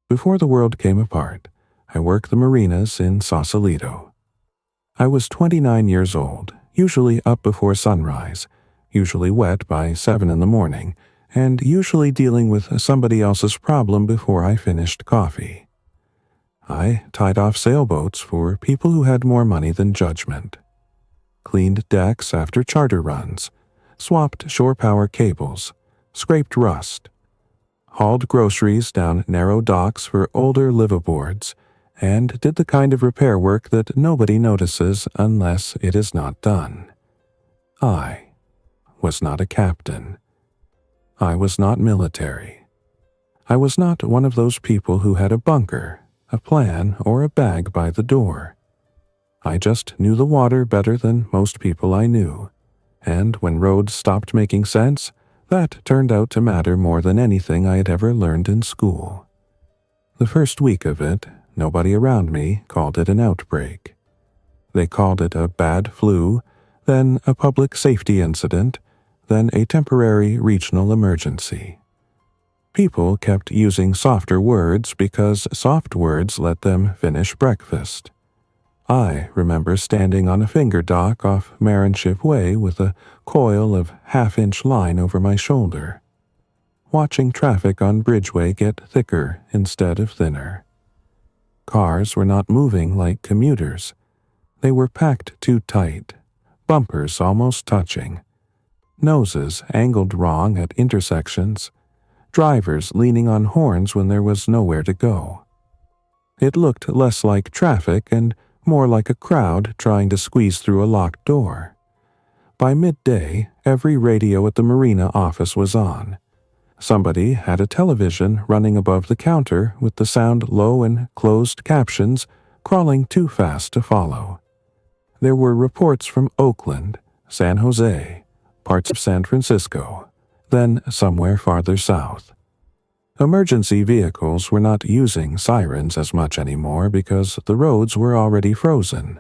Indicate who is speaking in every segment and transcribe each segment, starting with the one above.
Speaker 1: Before the world came apart, I worked the marinas in Sausalito. I was 29 years old, usually up before sunrise, usually wet by 7 in the morning, and usually dealing with somebody else's problem before I finished coffee. I tied off sailboats for people who had more money than judgment, cleaned decks after charter runs, swapped shore power cables, scraped rust, hauled groceries down narrow docks for older liveaboards, and did the kind of repair work that nobody notices unless it is not done. I was not a captain. I was not military. I was not one of those people who had a bunker, a plan, or a bag by the door. I just knew the water better than most people I knew, and when roads stopped making sense, that turned out to matter more than anything I had ever learned in school. The first week of it, nobody around me called it an outbreak. They called it a bad flu, then a public safety incident, then a temporary regional emergency. People kept using softer words because soft words let them finish breakfast. I remember standing on a finger dock off Marinship Way with a coil of half-inch line over my shoulder, watching traffic on Bridgeway get thicker instead of thinner. Cars were not moving like commuters. They were packed too tight, bumpers almost touching, noses angled wrong at intersections, drivers leaning on horns when there was nowhere to go. It looked less like traffic and more like a crowd trying to squeeze through a locked door. By midday, every radio at the marina office was on. Somebody had a television running above the counter with the sound low and closed captions crawling too fast to follow. There were reports from Oakland, San Jose, parts of San Francisco, then somewhere farther south. Emergency vehicles were not using sirens as much anymore because the roads were already frozen.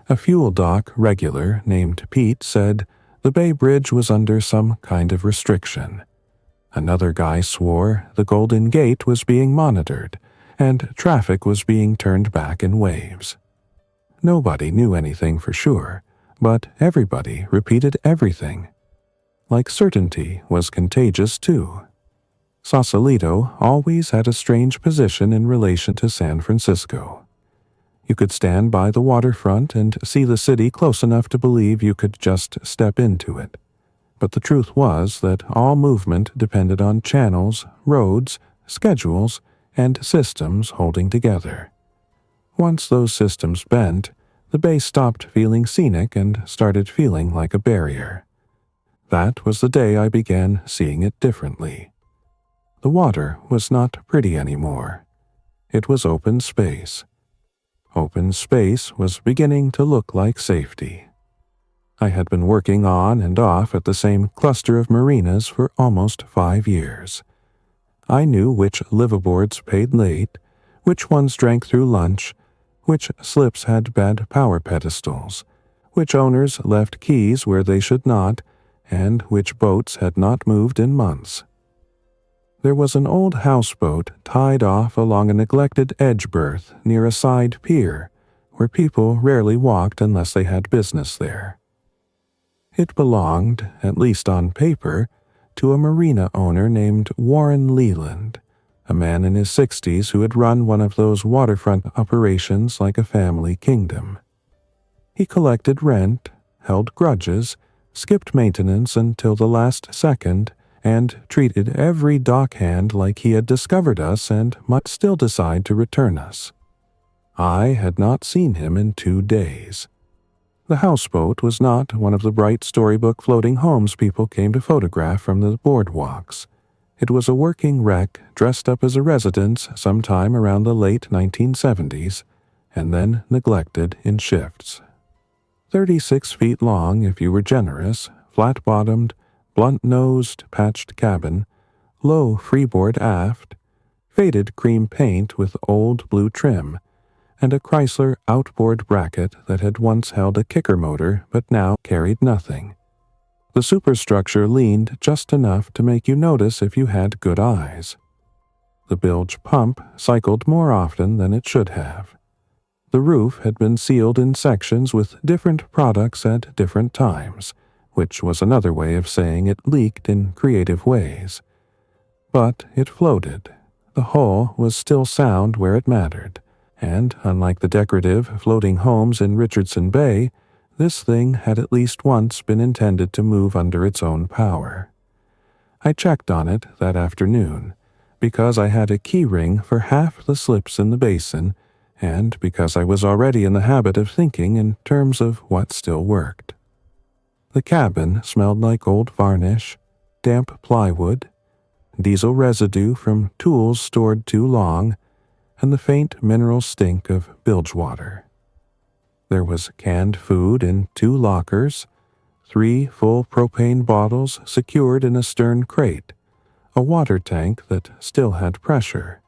Speaker 1: A fuel dock regular named Pete said the Bay Bridge was under some kind of restriction. Another guy swore the Golden Gate was being monitored and traffic was being turned back in waves. Nobody knew anything for sure, but everybody repeated everything. Like certainty was contagious too. Sausalito always had a strange position in relation to San Francisco. You could stand by the waterfront and see the city close enough to believe you could just step into it. But the truth was that all movement depended on channels, roads, schedules, and systems holding together. Once those systems bent, the bay stopped feeling scenic and started feeling like a barrier. That was the day I began seeing it differently. The water was not pretty anymore. It was open space. Open space was beginning to look like safety. I had been working on and off at the same cluster of marinas for almost 5 years. I knew which liveaboards paid late, which ones drank through lunch, which slips had bad power pedestals, which owners left keys where they should not, and which boats had not moved in months. There was an old houseboat tied off along a neglected edge berth near a side pier, where people rarely walked unless they had business there. It belonged, at least on paper, to a marina owner named Warren Leland, a man in his 60s who had run one of those waterfront operations like a family kingdom. He collected rent, held grudges, skipped maintenance until the last second, and treated every dockhand like he had discovered us and might still decide to return us. I had not seen him in 2 days. The houseboat was not one of the bright storybook floating homes people came to photograph from the boardwalks. It was a working wreck dressed up as a residence sometime around the late 1970s, and then neglected in shifts. 36 feet long if you were generous, flat-bottomed, blunt-nosed patched cabin, low freeboard aft, faded cream paint with old blue trim, and a Chrysler outboard bracket that had once held a kicker motor but now carried nothing. The superstructure leaned just enough to make you notice if you had good eyes. The bilge pump cycled more often than it should have. The roof had been sealed in sections with different products at different times, which was another way of saying it leaked in creative ways. But it floated. The hull was still sound where it mattered, and unlike the decorative floating homes in Richardson Bay, this thing had at least once been intended to move under its own power. I checked on it that afternoon, because I had a key ring for half the slips in the basin, and because I was already in the habit of thinking in terms of what still worked. The cabin smelled like old varnish, damp plywood, diesel residue from tools stored too long, and the faint mineral stink of bilge water. There was canned food in 2 lockers, 3 full propane bottles secured in a stern crate, a water tank that still had pressure,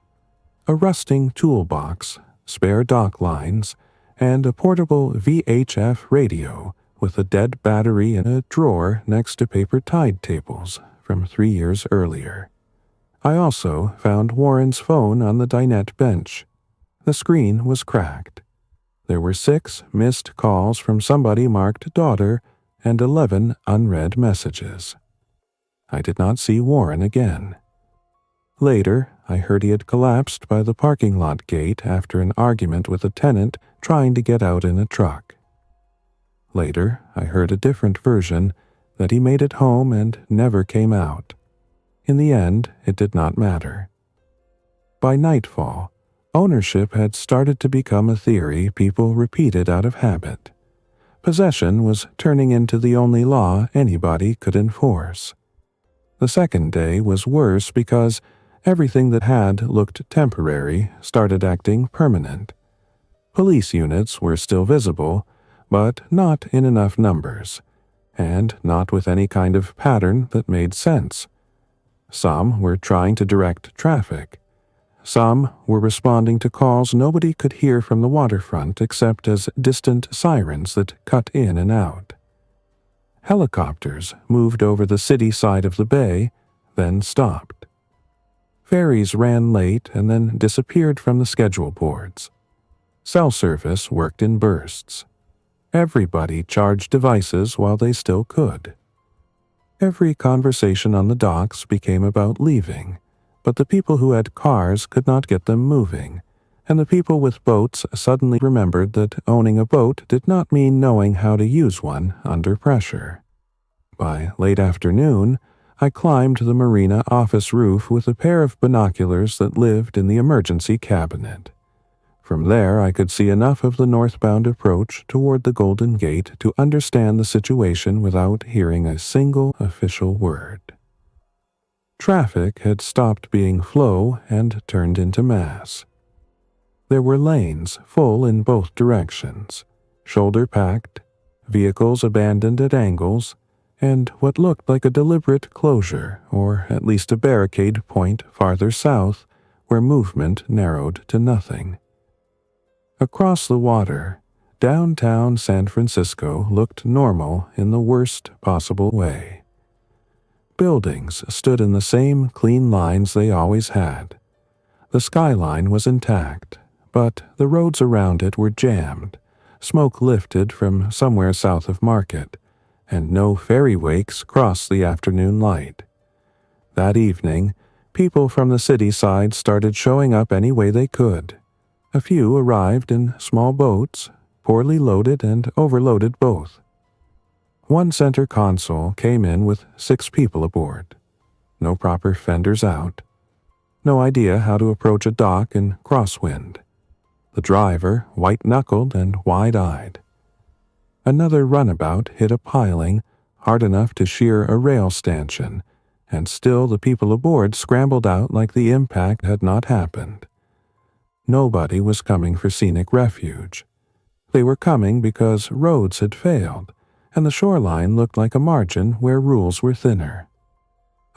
Speaker 1: a rusting toolbox, spare dock lines, and a portable VHF radio with a dead battery in a drawer next to paper tide tables from 3 years earlier. I also found Warren's phone on the dinette bench. The screen was cracked. There were 6 missed calls from somebody marked daughter and 11 unread messages. I did not see Warren again. Later, I heard he had collapsed by the parking lot gate after an argument with a tenant trying to get out in a truck. Later, I heard a different version, that he made it home and never came out. In the end, it did not matter. By nightfall, ownership had started to become a theory people repeated out of habit. Possession was turning into the only law anybody could enforce. The second day was worse because everything that had looked temporary started acting permanent. Police units were still visible, but not in enough numbers, and not with any kind of pattern that made sense. Some were trying to direct traffic. Some were responding to calls nobody could hear from the waterfront except as distant sirens that cut in and out. Helicopters moved over the city side of the bay, then stopped. Ferries ran late and then disappeared from the schedule boards. Cell service worked in bursts. Everybody charged devices while they still could. Every conversation on the docks became about leaving, but the people who had cars could not get them moving, and the people with boats suddenly remembered that owning a boat did not mean knowing how to use one under pressure. By late afternoon, I climbed the marina office roof with a pair of binoculars that lived in the emergency cabinet. From there, I could see enough of the northbound approach toward the Golden Gate to understand the situation without hearing a single official word. Traffic had stopped being flow and turned into mass. There were lanes full in both directions, shoulder-packed, vehicles abandoned at angles, and what looked like a deliberate closure, or at least a barricade point farther south, where movement narrowed to nothing. Across the water, downtown San Francisco looked normal in the worst possible way. Buildings stood in the same clean lines they always had. The skyline was intact, but the roads around it were jammed, smoke lifted from somewhere south of Market, and no ferry wakes crossed the afternoon light. That evening, people from the city side started showing up any way they could. A few arrived in small boats, poorly loaded and overloaded both. One center console came in with 6 people aboard. No proper fenders out. No idea how to approach a dock in crosswind. The driver white-knuckled and wide-eyed. Another runabout hit a piling hard enough to shear a rail stanchion, and still the people aboard scrambled out like the impact had not happened. Nobody was coming for scenic refuge. They were coming because roads had failed, and the shoreline looked like a margin where rules were thinner.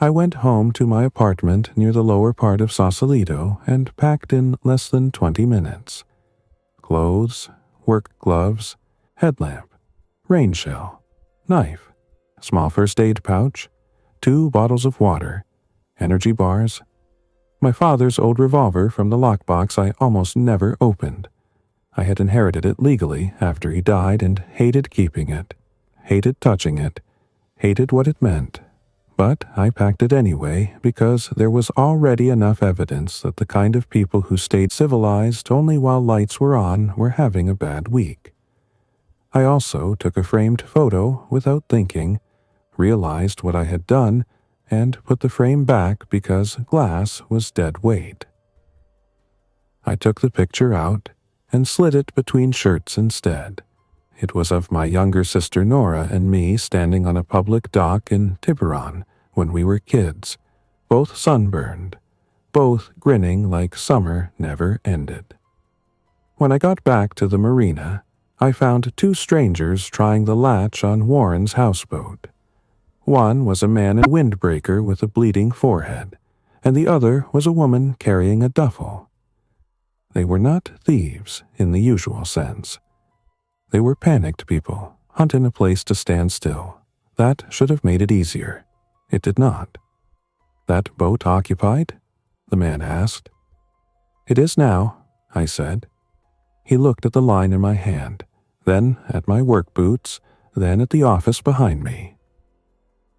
Speaker 1: I went home to my apartment near the lower part of Sausalito and packed in less than 20 minutes. Clothes, work gloves, headlamp, rain shell, knife, small first aid pouch, 2 bottles of water, energy bars, My father's old revolver from the lockbox I almost never opened. I had inherited it legally after he died and hated keeping it, hated touching it, hated what it meant. But I packed it anyway because there was already enough evidence that the kind of people who stayed civilized only while lights were on were having a bad week. I also took a framed photo without thinking, realized what I had done, and put the frame back because glass was dead weight. I took the picture out and slid it between shirts instead. It was of my younger sister Nora and me standing on a public dock in Tiburon when we were kids, both sunburned, both grinning like summer never ended. When I got back to the marina, I found two strangers trying the latch on Warren's houseboat. One was a man in a windbreaker with a bleeding forehead, and the other was a woman carrying a duffel. They were not thieves in the usual sense. They were panicked people, hunting a place to stand still. That should have made it easier. It did not. "That boat occupied?" the man asked. "It is now," I said. He looked at the line in my hand, then at my work boots, then at the office behind me.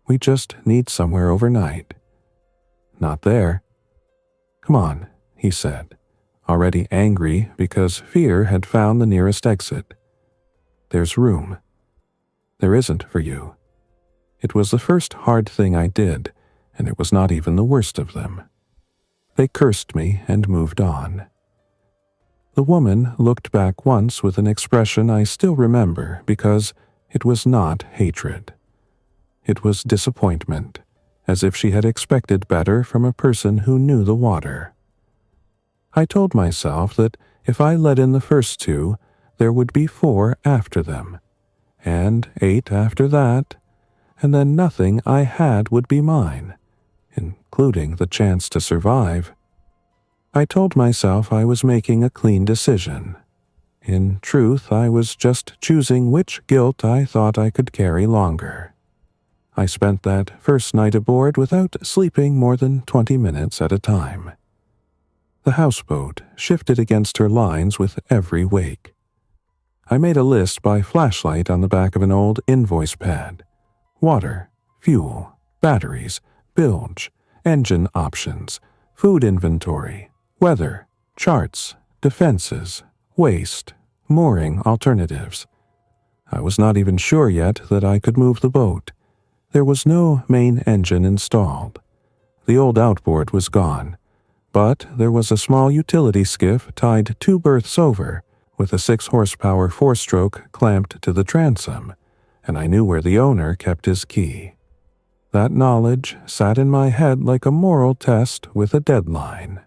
Speaker 1: "We just need somewhere overnight." "Not there." "Come on," he said, already angry because fear had found the nearest exit. "There's room." "There isn't for you." It was the first hard thing I did, and it was not even the worst of them. They cursed me and moved on. The woman looked back once with an expression I still remember because it was not hatred. It was disappointment, as if she had expected better from a person who knew the water. I told myself that if I let in the first two, there would be 4 after them, and 8 after that, and then nothing I had would be mine, including the chance to survive. I told myself I was making a clean decision. In truth, I was just choosing which guilt I thought I could carry longer. I spent that first night aboard without sleeping more than 20 minutes at a time. The houseboat shifted against her lines with every wake. I made a list by flashlight on the back of an old invoice pad. Water, fuel, batteries, bilge, engine options, food inventory, weather, charts, defenses, waste, mooring alternatives. I was not even sure yet that I could move the boat. There was no main engine installed. The old outboard was gone, but there was a small utility skiff tied 2 berths over, with a 6-horsepower 4-stroke clamped to the transom, and I knew where the owner kept his key. That knowledge sat in my head like a moral test with a deadline.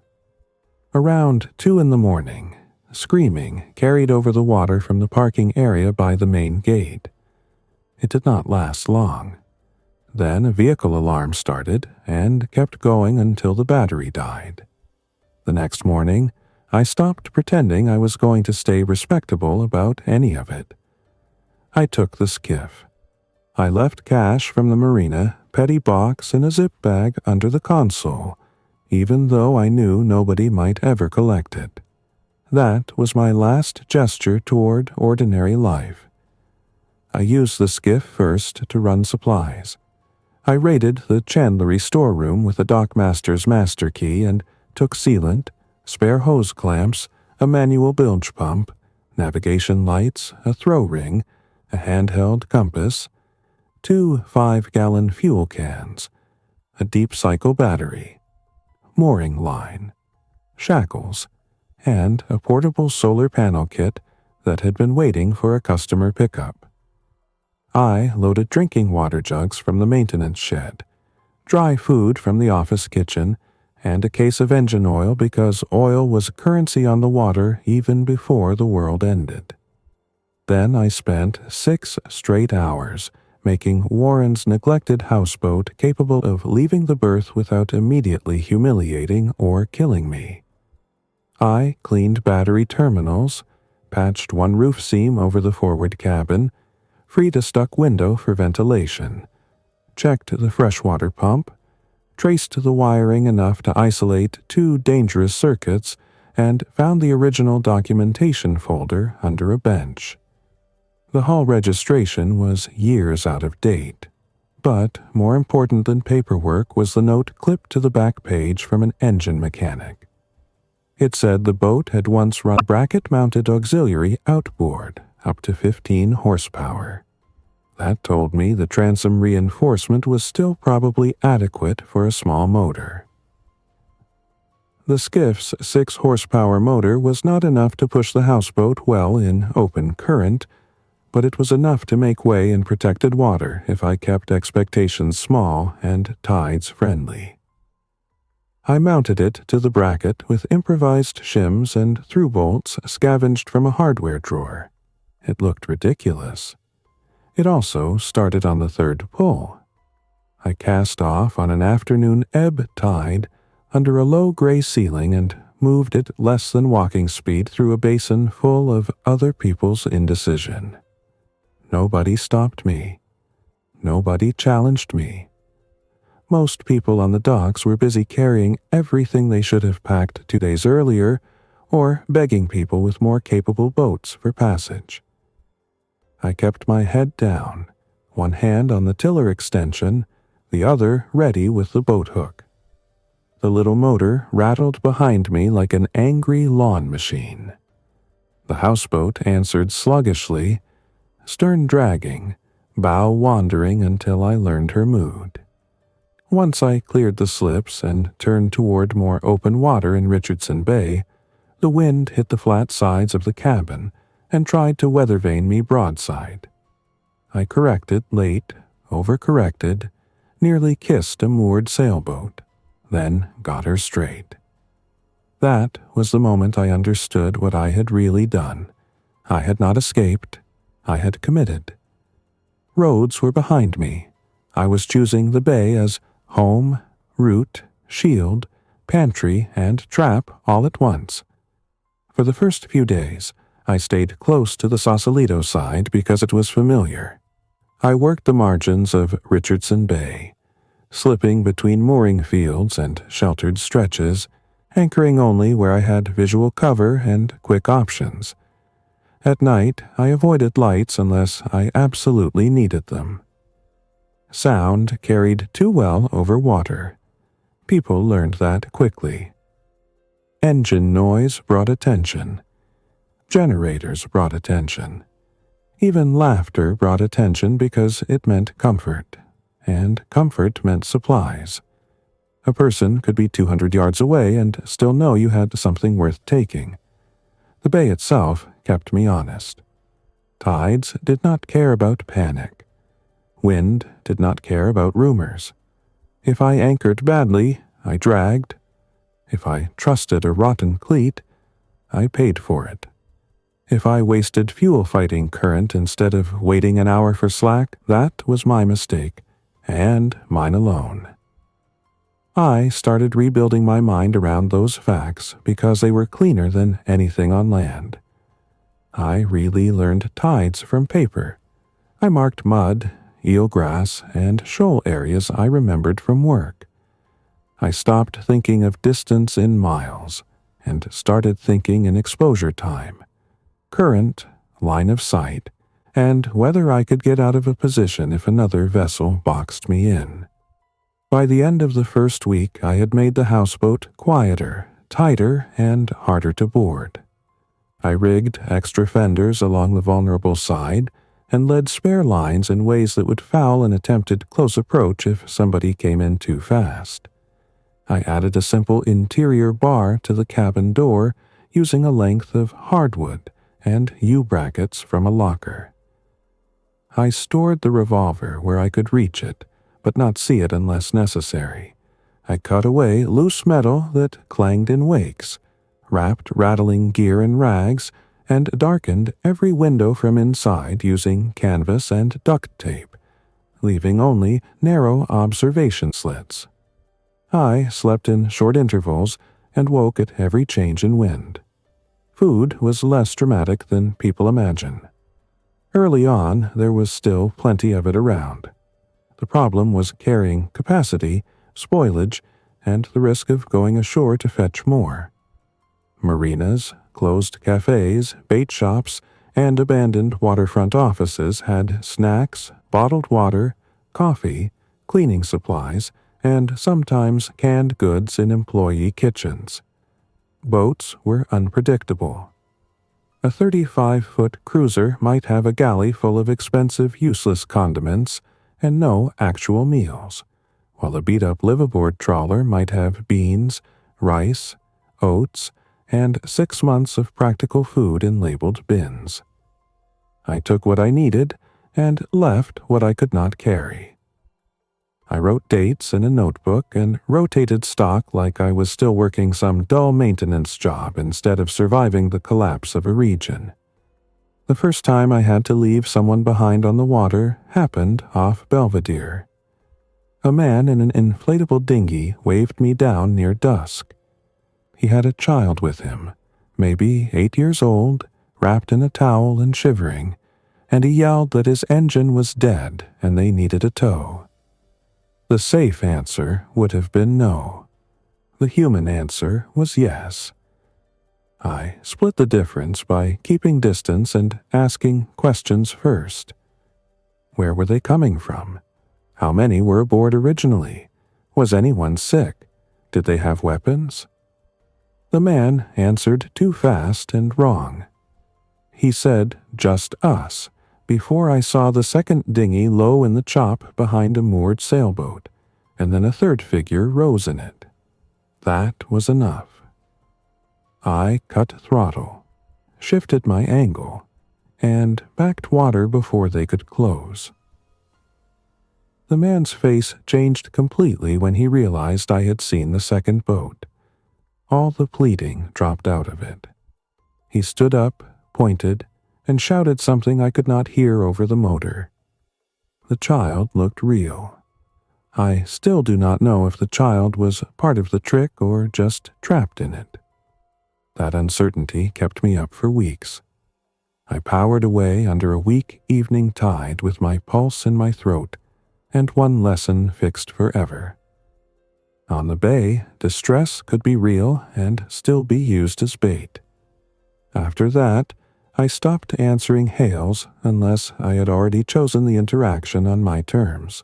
Speaker 1: Around 2 in the morning, screaming carried over the water from the parking area by the main gate. It did not last long. Then a vehicle alarm started and kept going until the battery died. The next morning, I stopped pretending I was going to stay respectable about any of it. I took the skiff. I left cash from the marina, petty box, in a zip bag under the console, even though I knew nobody might ever collect it. That was my last gesture toward ordinary life. I used the skiff first to run supplies. I raided the chandlery storeroom with the dockmaster's master key and took sealant, spare hose clamps, a manual bilge pump, navigation lights, a throw ring, a handheld compass, 2 5-gallon fuel cans, a deep cycle battery, mooring line, shackles, and a portable solar panel kit that had been waiting for a customer pickup. I loaded drinking water jugs from the maintenance shed, dry food from the office kitchen, and a case of engine oil because oil was currency on the water even before the world ended. Then I spent 6 straight hours making Warren's neglected houseboat capable of leaving the berth without immediately humiliating or killing me. I cleaned battery terminals, patched one roof seam over the forward cabin, freed a stuck window for ventilation, checked the freshwater pump, traced the wiring enough to isolate 2 dangerous circuits, and found the original documentation folder under a bench. The hull registration was years out of date, but more important than paperwork was the note clipped to the back page from an engine mechanic. It said the boat had once run a bracket-mounted auxiliary outboard up to 15 horsepower. That told me the transom reinforcement was still probably adequate for a small motor. The skiff's 6-horsepower motor was not enough to push the houseboat well in open current, but it was enough to make way in protected water if I kept expectations small and tides friendly. I mounted it to the bracket with improvised shims and through bolts scavenged from a hardware drawer. It looked ridiculous. It also started on the 3rd pull. I cast off on an afternoon ebb tide under a low gray ceiling and moved it less than walking speed through a basin full of other people's indecision. Nobody stopped me. Nobody challenged me. Most people on the docks were busy carrying everything they should have packed 2 days earlier, or begging people with more capable boats for passage. I kept my head down, one hand on the tiller extension, the other ready with the boat hook. The little motor rattled behind me like an angry lawn machine. The houseboat answered sluggishly, stern dragging, bow wandering until I learned her mood. Once I cleared the slips and turned toward more open water in Richardson Bay, the wind hit the flat sides of the cabin and tried to weather vane me broadside. I corrected late, overcorrected, nearly kissed a moored sailboat, then got her straight. That was the moment I understood what I had really done. I had not escaped. I had committed. Roads were behind me. I was choosing the bay as home, route, shield, pantry, and trap all at once. For the first few days, I stayed close to the Sausalito side because it was familiar. I worked the margins of Richardson Bay, slipping between mooring fields and sheltered stretches, anchoring only where I had visual cover and quick options. At night, I avoided lights unless I absolutely needed them. Sound carried too well over water. People learned that quickly. Engine noise brought attention. Generators brought attention. Even laughter brought attention because it meant comfort, and comfort meant supplies. A person could be 200 yards away and still know you had something worth taking. The bay itself kept me honest. Tides did not care about panic. Wind did not care about rumors. If I anchored badly, I dragged. If I trusted a rotten cleat, I paid for it. If I wasted fuel fighting current instead of waiting an hour for slack, that was my mistake, and mine alone. I started rebuilding my mind around those facts because they were cleaner than anything on land. I really learned tides from paper. I marked mud, eelgrass, and shoal areas I remembered from work. I stopped thinking of distance in miles and started thinking in exposure time, current, line of sight, and whether I could get out of a position if another vessel boxed me in. By the end of the first week, I had made the houseboat quieter, tighter, and harder to board. I rigged extra fenders along the vulnerable side and led spare lines in ways that would foul an attempted close approach if somebody came in too fast. I added a simple interior bar to the cabin door using a length of hardwood and U-brackets from a locker. I stored the revolver where I could reach it, but not see it unless necessary. I cut away loose metal that clanged in wakes, wrapped rattling gear in rags, and darkened every window from inside using canvas and duct tape, leaving only narrow observation slits. I slept in short intervals and woke at every change in wind. Food was less dramatic than people imagine. Early on, there was still plenty of it around. The problem was carrying capacity spoilage, and the risk of going ashore to fetch more. Marinas, closed cafes, bait shops, and abandoned waterfront offices had snacks, bottled water, coffee, cleaning supplies, and sometimes canned goods in employee kitchens. Boats were unpredictable. A 35-foot cruiser might have a galley full of expensive, useless condiments and no actual meals, while a beat-up liveaboard trawler might have beans, rice, oats, and 6 months of practical food in labeled bins. I took what I needed and left what I could not carry. I wrote dates in a notebook and rotated stock like I was still working some dull maintenance job instead of surviving the collapse of a region. The first time I had to leave someone behind on the water happened off Belvedere. A man in an inflatable dinghy waved me down near dusk. He had a child with him, maybe 8 years old, wrapped in a towel and shivering, and he yelled that his engine was dead and they needed a tow. The safe answer would have been no. The human answer was yes. I split the difference by keeping distance and asking questions first. Where were they coming from? How many were aboard originally? Was anyone sick? Did they have weapons? The man answered too fast and wrong. He said, "Just us," before I saw the second dinghy low in the chop behind a moored sailboat, and then a third figure rose in it. That was enough. I cut throttle, shifted my angle, and backed water before they could close. The man's face changed completely when he realized I had seen the second boat. All the pleading dropped out of it. He stood up, pointed, and shouted something I could not hear over the motor. The child looked real. I still do not know if the child was part of the trick or just trapped in it. That uncertainty kept me up for weeks. I powered away under a weak evening tide with my pulse in my throat and one lesson fixed forever. On the bay, distress could be real and still be used as bait. After that, I stopped answering hails unless I had already chosen the interaction on my terms.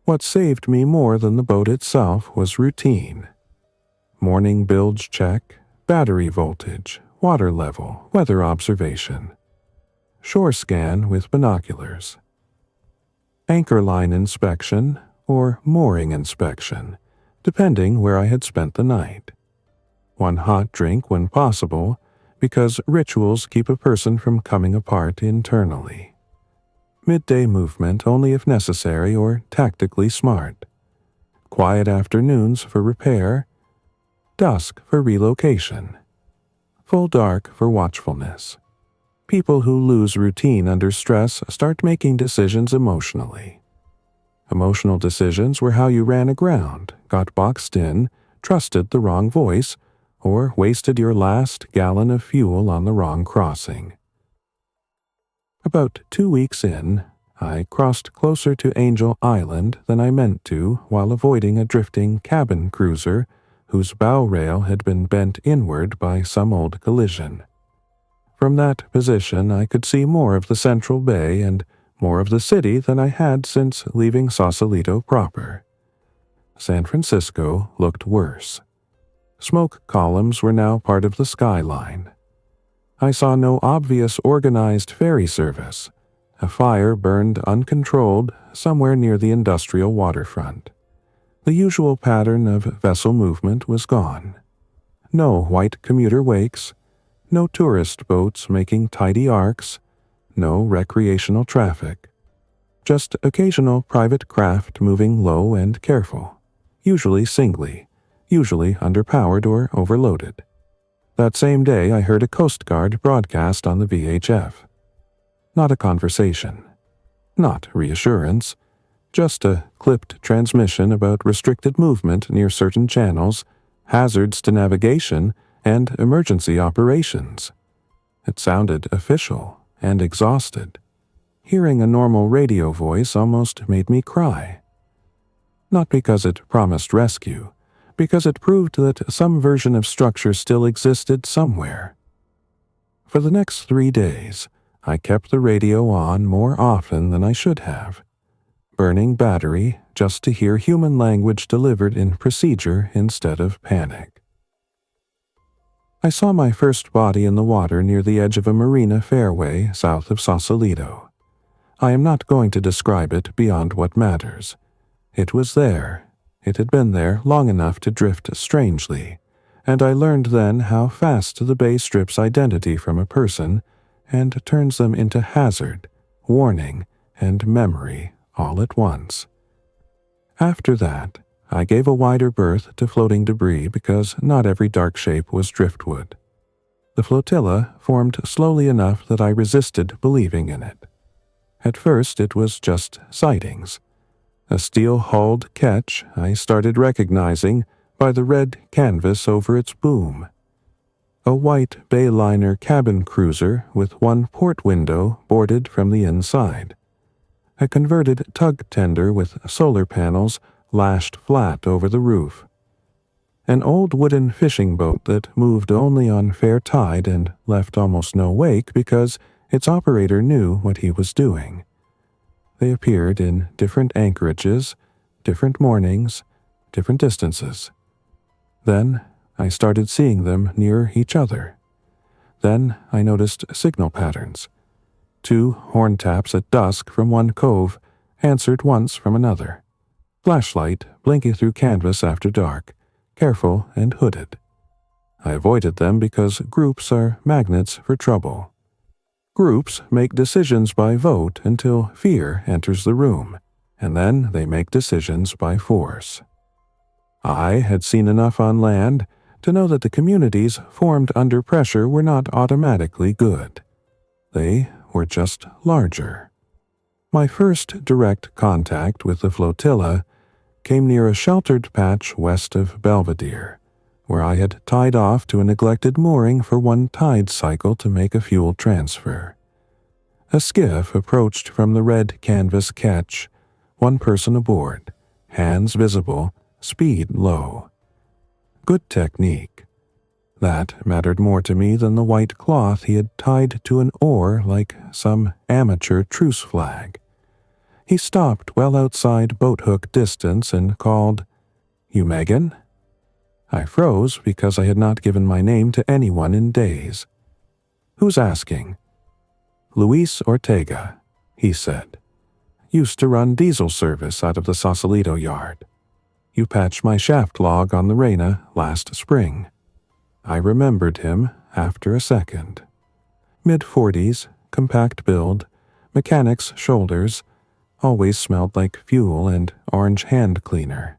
Speaker 1: What saved me more than the boat itself was routine. Morning bilge check, battery voltage, water level, weather observation. Shore scan with binoculars. Anchor line inspection or mooring inspection, depending where I had spent the night. One hot drink when possible, because rituals keep a person from coming apart internally. Midday movement only if necessary or tactically smart. Quiet afternoons for repair. Dusk for relocation. Full dark for watchfulness. People who lose routine under stress start making decisions emotionally. Emotional decisions were how you ran aground, got boxed in, trusted the wrong voice, or wasted your last gallon of fuel on the wrong crossing. About 2 weeks in, I crossed closer to Angel Island than I meant to while avoiding a drifting cabin cruiser whose bow rail had been bent inward by some old collision. From that position I could see more of the Central Bay and more of the city than I had since leaving Sausalito proper. San Francisco looked worse. Smoke columns were now part of the skyline. I saw no obvious organized ferry service. A fire burned uncontrolled somewhere near the industrial waterfront. The usual pattern of vessel movement was gone. No white commuter wakes, no tourist boats making tidy arcs, no recreational traffic. Just occasional private craft moving low and careful, usually singly, usually underpowered or overloaded. That same day I heard a Coast Guard broadcast on the VHF. Not a conversation. Not reassurance. Just a clipped transmission about restricted movement near certain channels, hazards to navigation, and emergency operations. It sounded official and exhausted. Hearing a normal radio voice almost made me cry. Not because it promised rescue, because it proved that some version of structure still existed somewhere. For the next 3 days, I kept the radio on more often than I should have, burning battery just to hear human language delivered in procedure instead of panic. I saw my first body in the water near the edge of a marina fairway south of Sausalito. I am not going to describe it beyond what matters. It was there. It had been there long enough to drift strangely, and I learned then how fast the bay strips identity from a person and turns them into hazard, warning, and memory all at once. After that, I gave a wider berth to floating debris because not every dark shape was driftwood. The flotilla formed slowly enough that I resisted believing in it. At first it was just sightings. A steel-hulled ketch I started recognizing by the red canvas over its boom. A white Bayliner cabin cruiser with one port window boarded from the inside. A converted tug tender with solar panels lashed flat over the roof. An old wooden fishing boat that moved only on fair tide and left almost no wake because its operator knew what he was doing. They appeared in different anchorages, different mornings, different distances. Then I started seeing them near each other. Then I noticed signal patterns. 2 horn taps at dusk from one cove, answered once from another. Flashlight blinking through canvas after dark, careful and hooded. I avoided them because groups are magnets for trouble. Groups make decisions by vote until fear enters the room, and then they make decisions by force. I had seen enough on land to know that the communities formed under pressure were not automatically good. They were just larger. My first direct contact with the flotilla came near a sheltered patch west of Belvedere, where I had tied off to a neglected mooring for one tide cycle to make a fuel transfer. A skiff approached from the red canvas ketch, one person aboard, hands visible, speed low. Good technique. That mattered more to me than the white cloth he had tied to an oar like some amateur truce flag. He stopped well outside boat-hook distance and called, "You Megan?" I froze because I had not given my name to anyone in days. "Who's asking?" "Luis Ortega," he said. "Used to run diesel service out of the Sausalito yard. You patched my shaft log on the Reina last spring." I remembered him after a second. Mid-40s, compact build, mechanic's shoulders, always smelled like fuel and orange hand cleaner.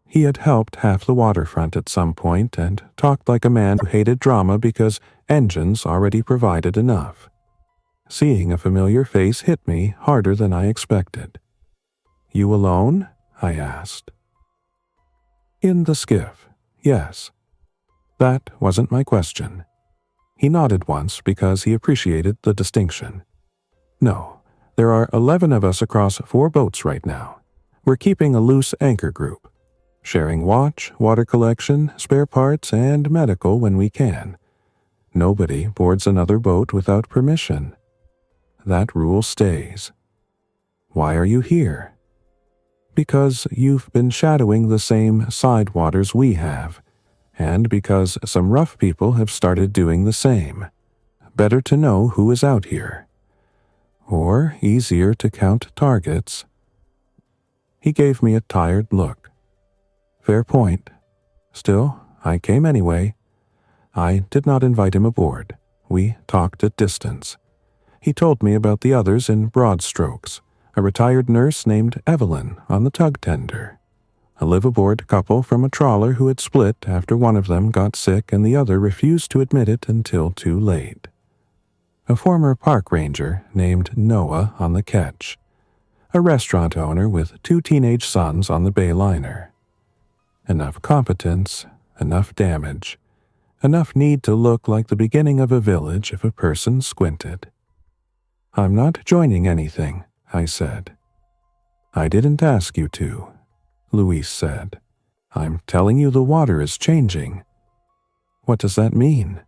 Speaker 1: He had helped half the waterfront at some point and talked like a man who hated drama because engines already provided enough. Seeing a familiar face hit me harder than I expected. "You alone?" I asked. "In the skiff, yes." That wasn't my question. He nodded once because he appreciated the distinction. "No, there are 11 of us across 4 boats right now. We're keeping a loose anchor group, sharing watch, water collection, spare parts, and medical when we can. Nobody boards another boat without permission. That rule stays." "Why are you here?" "Because you've been shadowing the same side waters we have, and because some rough people have started doing the same. Better to know who is out here. Or easier to count targets." He gave me a tired look. "Fair point. Still, I came anyway." I did not invite him aboard. We talked at distance. He told me about the others in broad strokes. A retired nurse named Evelyn on the tug tender. A live-aboard couple from a trawler who had split after one of them got sick and the other refused to admit it until too late. A former park ranger named Noah on the ketch. A restaurant owner with 2 teenage sons on the Bayliner. Enough competence, enough damage, enough need to look like the beginning of a village if a person squinted. "I'm not joining anything," I said. "I didn't ask you to." Luis said. "I'm telling you the water is changing." "What does that mean?"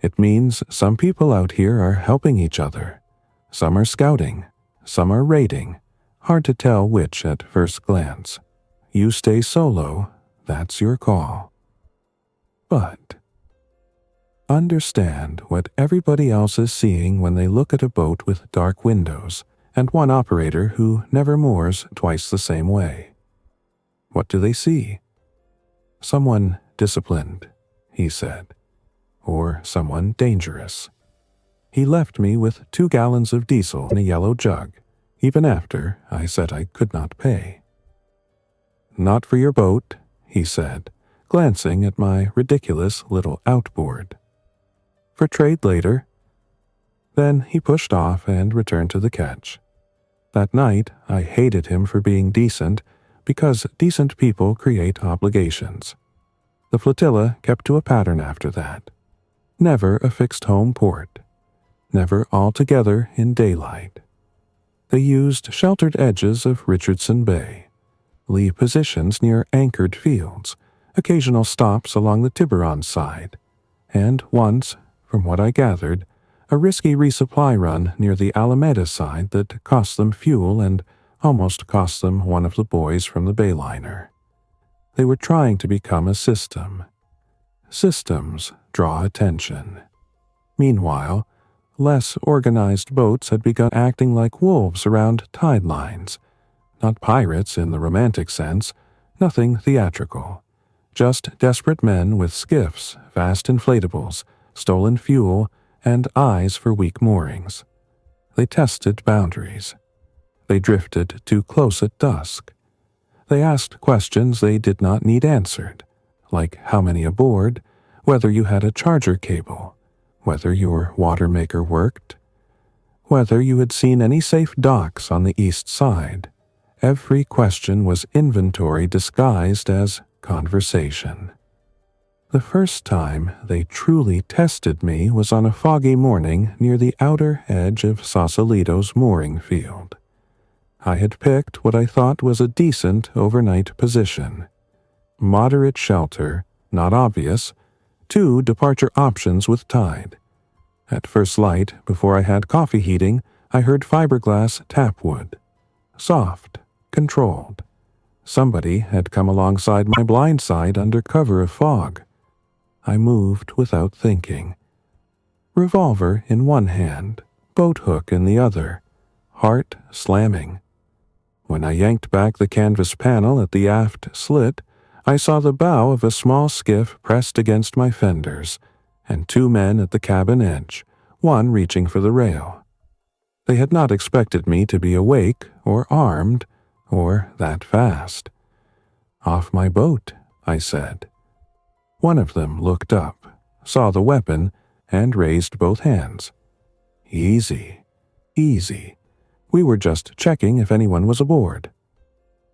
Speaker 1: "It means some people out here are helping each other. Some are scouting, some are raiding. Hard to tell which at first glance. You stay solo, that's your call. But understand what everybody else is seeing when they look at a boat with dark windows and one operator who never moors twice the same way. What do they see? Someone disciplined, he said, or someone dangerous. He left me with 2 gallons of diesel in a yellow jug, even after I said I could not pay. "Not for your boat," he said, glancing at my ridiculous little outboard. "For trade later." Then he pushed off and returned to the ketch. That night, I hated him for being decent, because decent people create obligations. The flotilla kept to a pattern after that. Never a fixed home port. Never all together in daylight. They used sheltered edges of Richardson Bay, lee positions near anchored fields, occasional stops along the Tiburon side, and once, from what I gathered, a risky resupply run near the Alameda side that cost them fuel and almost cost them one of the boys from the Bayliner. They were trying to become a system. Systems draw attention. Meanwhile, less organized boats had begun acting like wolves around tide lines. Not pirates in the romantic sense, nothing theatrical. Just desperate men with skiffs, fast inflatables, stolen fuel, and eyes for weak moorings. They tested boundaries. They drifted too close at dusk. They asked questions they did not need answered, like how many aboard, whether you had a charger cable, whether your water maker worked, whether you had seen any safe docks on the east side. Every question was inventory disguised as conversation. The first time they truly tested me was on a foggy morning near the outer edge of Sausalito's mooring field. I had picked what I thought was a decent overnight position. Moderate shelter, not obvious, 2 departure options with tide. At first light, before I had coffee heating, I heard fiberglass tap wood. Soft, controlled. Somebody had come alongside my blind side under cover of fog. I moved without thinking. Revolver in one hand, boat hook in the other, heart slamming. When I yanked back the canvas panel at the aft slit, I saw the bow of a small skiff pressed against my fenders, and 2 men at the cabin edge, one reaching for the rail. They had not expected me to be awake or armed or that fast. "Off my boat," I said. One of them looked up, saw the weapon, and raised both hands. "Easy, easy. We were just checking if anyone was aboard."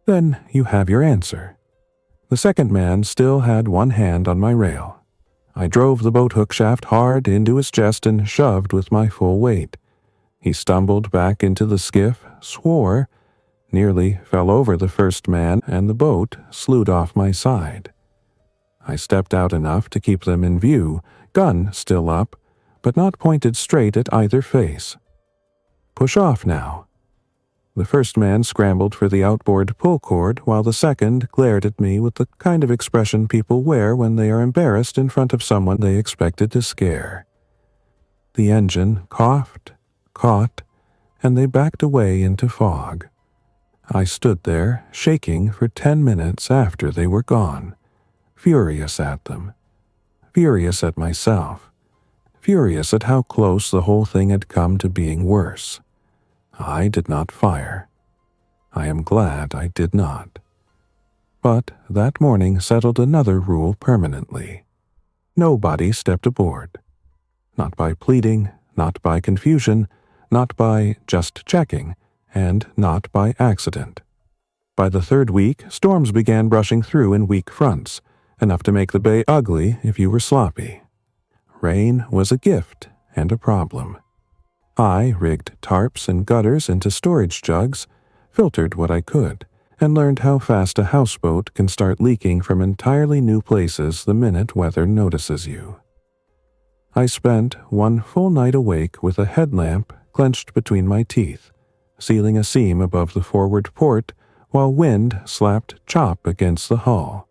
Speaker 1: "Then you have your answer." The second man still had one hand on my rail. I drove the boat hook shaft hard into his chest and shoved with my full weight. He stumbled back into the skiff, swore, nearly fell over the first man, and the boat slewed off my side. I stepped out enough to keep them in view, gun still up, but not pointed straight at either face. "Push off now." The first man scrambled for the outboard pull cord while the second glared at me with the kind of expression people wear when they are embarrassed in front of someone they expected to scare. The engine coughed, caught, and they backed away into fog. I stood there, shaking for 10 minutes after they were gone, furious at them, furious at myself, furious at how close the whole thing had come to being worse. I did not fire. I am glad I did not. But that morning settled another rule permanently. Nobody stepped aboard. Not by pleading, not by confusion, not by just checking, and not by accident. By the 3rd week, storms began brushing through in weak fronts, enough to make the bay ugly if you were sloppy. Rain was a gift and a problem. I rigged tarps and gutters into storage jugs, filtered what I could, and learned how fast a houseboat can start leaking from entirely new places the minute weather notices you. I spent one full night awake with a headlamp clenched between my teeth, sealing a seam above the forward port while wind slapped chop against the hull.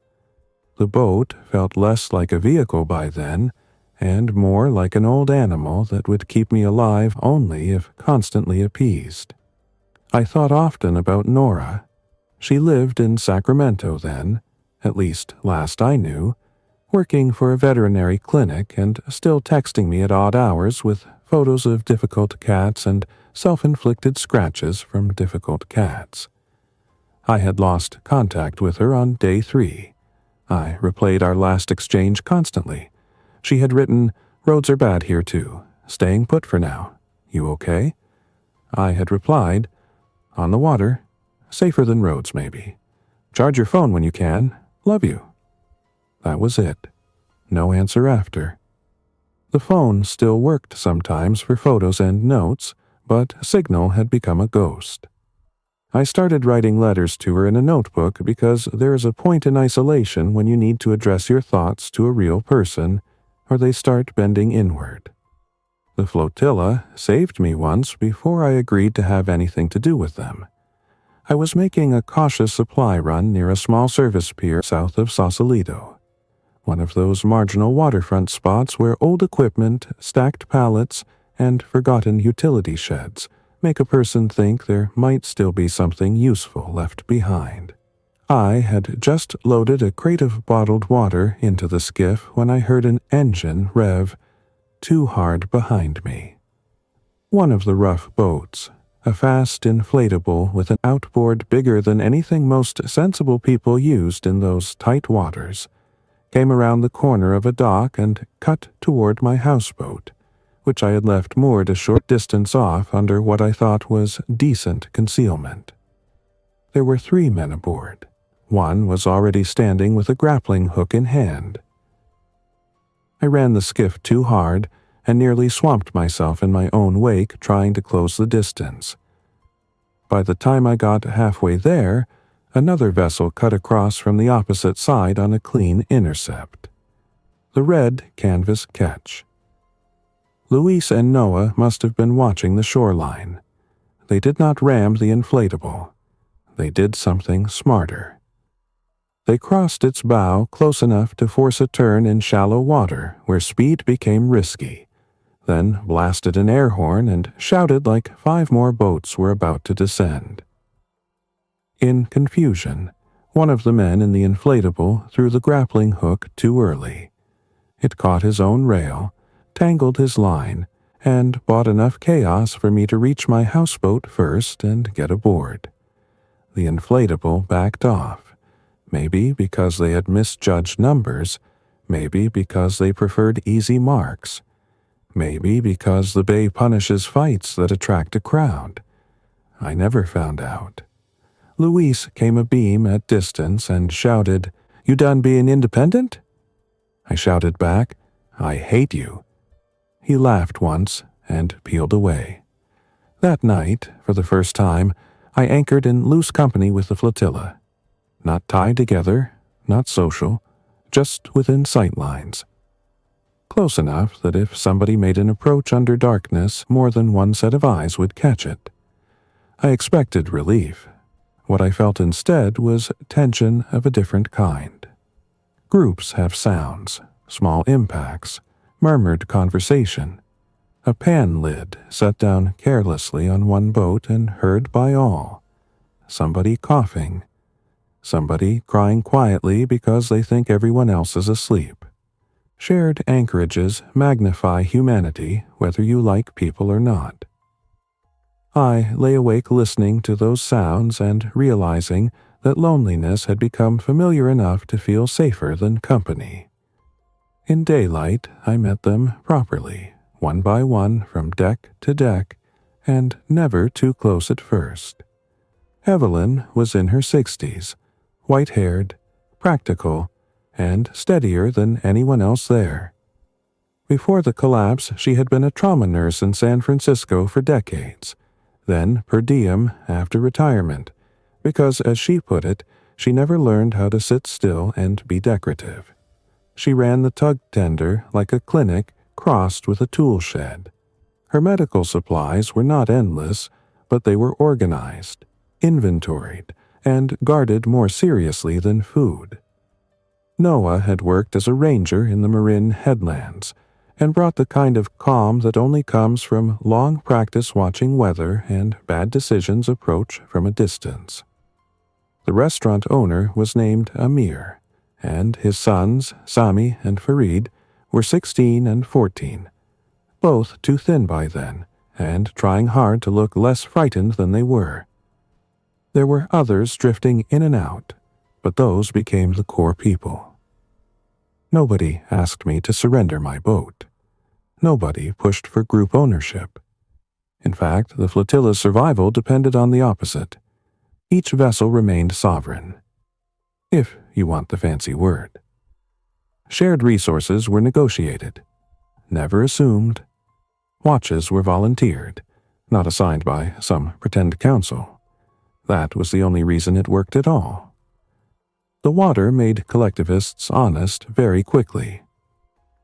Speaker 1: The boat felt less like a vehicle by then, and more like an old animal that would keep me alive only if constantly appeased. I thought often about Nora. She lived in Sacramento then, at least last I knew, working for a veterinary clinic and still texting me at odd hours with photos of difficult cats and self-inflicted scratches from difficult cats. I had lost contact with her on day 3. I replayed our last exchange constantly. She had written, "Roads are bad here too. Staying put for now. You okay?" I had replied, "On the water. Safer than roads, maybe. Charge your phone when you can. Love you." That was it. No answer after. The phone still worked sometimes for photos and notes, but Signal had become a ghost. I started writing letters to her in a notebook because there is a point in isolation when you need to address your thoughts to a real person, or they start bending inward. The flotilla saved me once before I agreed to have anything to do with them. I was making a cautious supply run near a small service pier south of Sausalito, one of those marginal waterfront spots where old equipment, stacked pallets, and forgotten utility sheds make a person think there might still be something useful left behind. I had just loaded a crate of bottled water into the skiff when I heard an engine rev too hard behind me. One of the rough boats, a fast inflatable with an outboard bigger than anything most sensible people used in those tight waters, came around the corner of a dock and cut toward my houseboat, which I had left moored a short distance off under what I thought was decent concealment. There were 3 men aboard. One was already standing with a grappling hook in hand. I ran the skiff too hard and nearly swamped myself in my own wake trying to close the distance. By the time I got halfway there, another vessel cut across from the opposite side on a clean intercept. The red canvas ketch. Luis and Noah must have been watching the shoreline. They did not ram the inflatable. They did something smarter. They crossed its bow close enough to force a turn in shallow water where speed became risky, then blasted an air horn and shouted like 5 more boats were about to descend. In confusion, one of the men in the inflatable threw the grappling hook too early. It caught his own rail, tangled his line, and brought enough chaos for me to reach my houseboat first and get aboard. The inflatable backed off, maybe because they had misjudged numbers, maybe because they preferred easy marks, maybe because the bay punishes fights that attract a crowd. I never found out. Luis came abeam at distance and shouted, "You done being independent?" I shouted back, "I hate you." He laughed once and peeled away. That night, for the first time, I anchored in loose company with the flotilla. Not tied together, not social, just within sight lines. Close enough that if somebody made an approach under darkness, more than one set of eyes would catch it. I expected relief. What I felt instead was tension of a different kind. Groups have sounds, small impacts, murmured conversation. A pan lid set down carelessly on one boat and heard by all. Somebody coughing. Somebody crying quietly because they think everyone else is asleep. Shared anchorages magnify humanity whether you like people or not. I lay awake listening to those sounds and realizing that loneliness had become familiar enough to feel safer than company. In daylight, I met them properly, one by one from deck to deck, and never too close at first. Evelyn was in her 60s, white-haired, practical, and steadier than anyone else there. Before the collapse, she had been a trauma nurse in San Francisco for decades, then per diem after retirement, because, as she put it, she never learned how to sit still and be decorative. She ran the tug tender like a clinic crossed with a tool shed. Her medical supplies were not endless, but they were organized, inventoried, and guarded more seriously than food. Noah had worked as a ranger in the Marin headlands, and brought the kind of calm that only comes from long practice watching weather and bad decisions approach from a distance. The restaurant owner was named Amir, and his sons, Sami and Farid, were 16 and 14, both too thin by then, and trying hard to look less frightened than they were. There were others drifting in and out, but those became the core people. Nobody asked me to surrender my boat. Nobody pushed for group ownership. In fact, the flotilla's survival depended on the opposite. Each vessel remained sovereign, if you want the fancy word. Shared resources were negotiated, never assumed. Watches were volunteered, not assigned by some pretend council. That was the only reason it worked at all. The water made collectivists honest very quickly.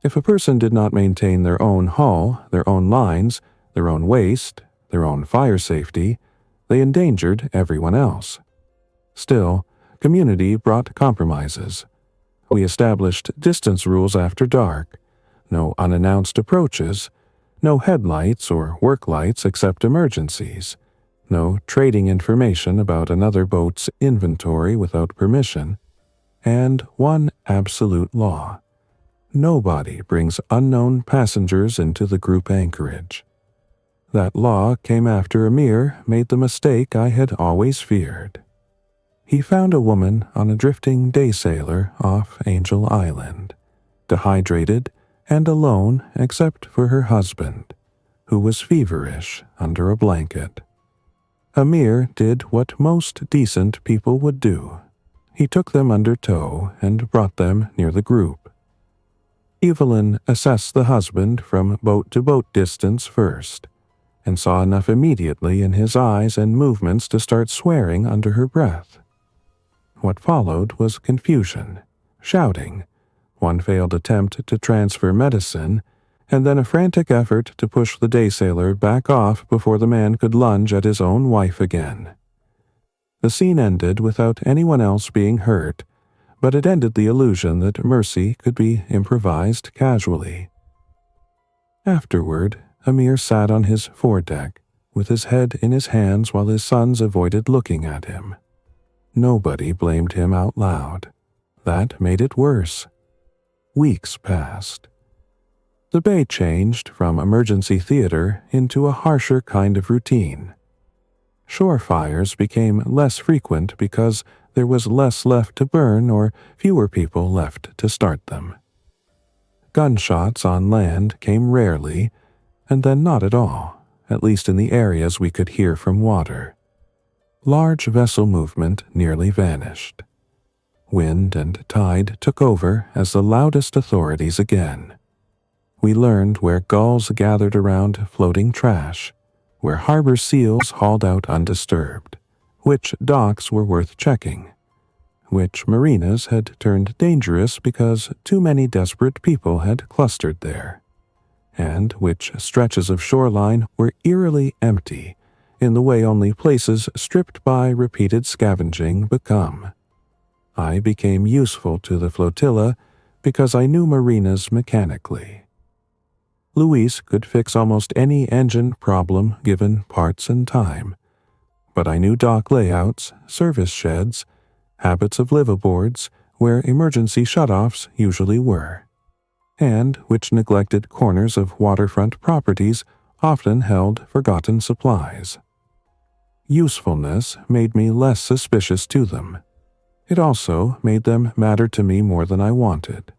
Speaker 1: If a person did not maintain their own hull, their own lines, their own waste, their own fire safety, they endangered everyone else. Still, community brought compromises. We established distance rules after dark, no unannounced approaches, no headlights or work lights except emergencies, no trading information about another boat's inventory without permission, and one absolute law. Nobody brings unknown passengers into the group anchorage. That law came after Amir made the mistake I had always feared. He found a woman on a drifting day sailor off Angel Island, dehydrated and alone except for her husband, who was feverish under a blanket. Amir did what most decent people would do. He took them under tow and brought them near the group. Evelyn assessed the husband from boat-to-boat distance first, and saw enough immediately in his eyes and movements to start swearing under her breath. What followed was confusion, shouting, one failed attempt to transfer medicine, and then a frantic effort to push the day sailor back off before the man could lunge at his own wife again. The scene ended without anyone else being hurt, but it ended the illusion that mercy could be improvised casually. Afterward, Amir sat on his foredeck, with his head in his hands while his sons avoided looking at him. Nobody blamed him out loud. That made it worse. Weeks passed. The bay changed from emergency theater into a harsher kind of routine. Shore fires became less frequent because there was less left to burn or fewer people left to start them. Gunshots on land came rarely, and then not at all, at least in the areas we could hear from water. Large vessel movement nearly vanished. Wind and tide took over as the loudest authorities again. We learned where gulls gathered around floating trash, where harbor seals hauled out undisturbed, which docks were worth checking, which marinas had turned dangerous because too many desperate people had clustered there, and which stretches of shoreline were eerily empty in the way only places stripped by repeated scavenging become. I became useful to the flotilla because I knew marinas mechanically. Luis could fix almost any engine problem given parts and time, but I knew dock layouts, service sheds, habits of liveaboards, where emergency shutoffs usually were, and which neglected corners of waterfront properties often held forgotten supplies. Usefulness made me less suspicious to them. It also made them matter to me more than I wanted.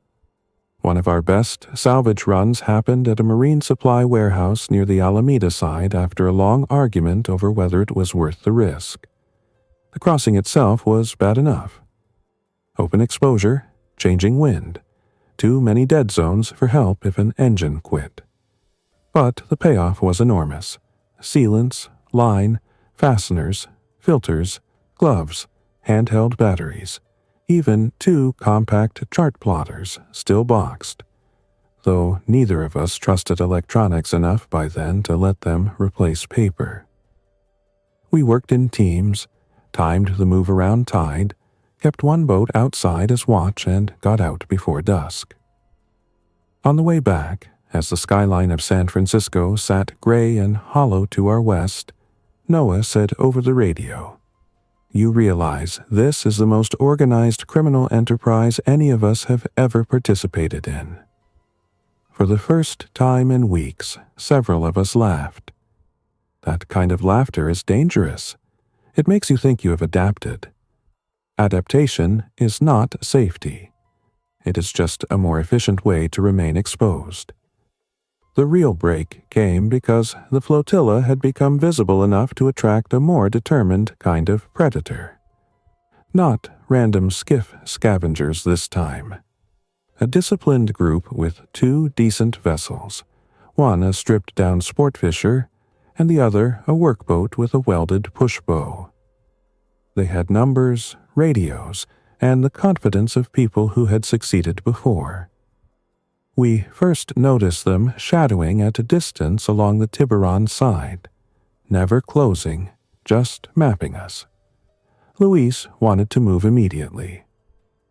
Speaker 1: One of our best salvage runs happened at a marine supply warehouse near the Alameda side after a long argument over whether it was worth the risk. The crossing itself was bad enough. Open exposure, changing wind, too many dead zones for help if an engine quit. But the payoff was enormous. Sealants, line, fasteners, filters, gloves, handheld batteries, even 2 compact chart plotters, still boxed, though neither of us trusted electronics enough by then to let them replace paper. We worked in teams, timed the move-around tide, kept one boat outside as watch, and got out before dusk. On the way back, as the skyline of San Francisco sat gray and hollow to our west, Noah said over the radio, "You realize this is the most organized criminal enterprise any of us have ever participated in." For the first time in weeks, several of us laughed. That kind of laughter is dangerous. It makes you think you have adapted. Adaptation is not safety. It is just a more efficient way to remain exposed. The real break came because the flotilla had become visible enough to attract a more determined kind of predator. Not random skiff scavengers this time. A disciplined group with 2 decent vessels, one a stripped-down sport fisher, and the other a workboat with a welded pushbow. They had numbers, radios, and the confidence of people who had succeeded before. We first noticed them shadowing at a distance along the Tiburon side, never closing, just mapping us. Luis wanted to move immediately.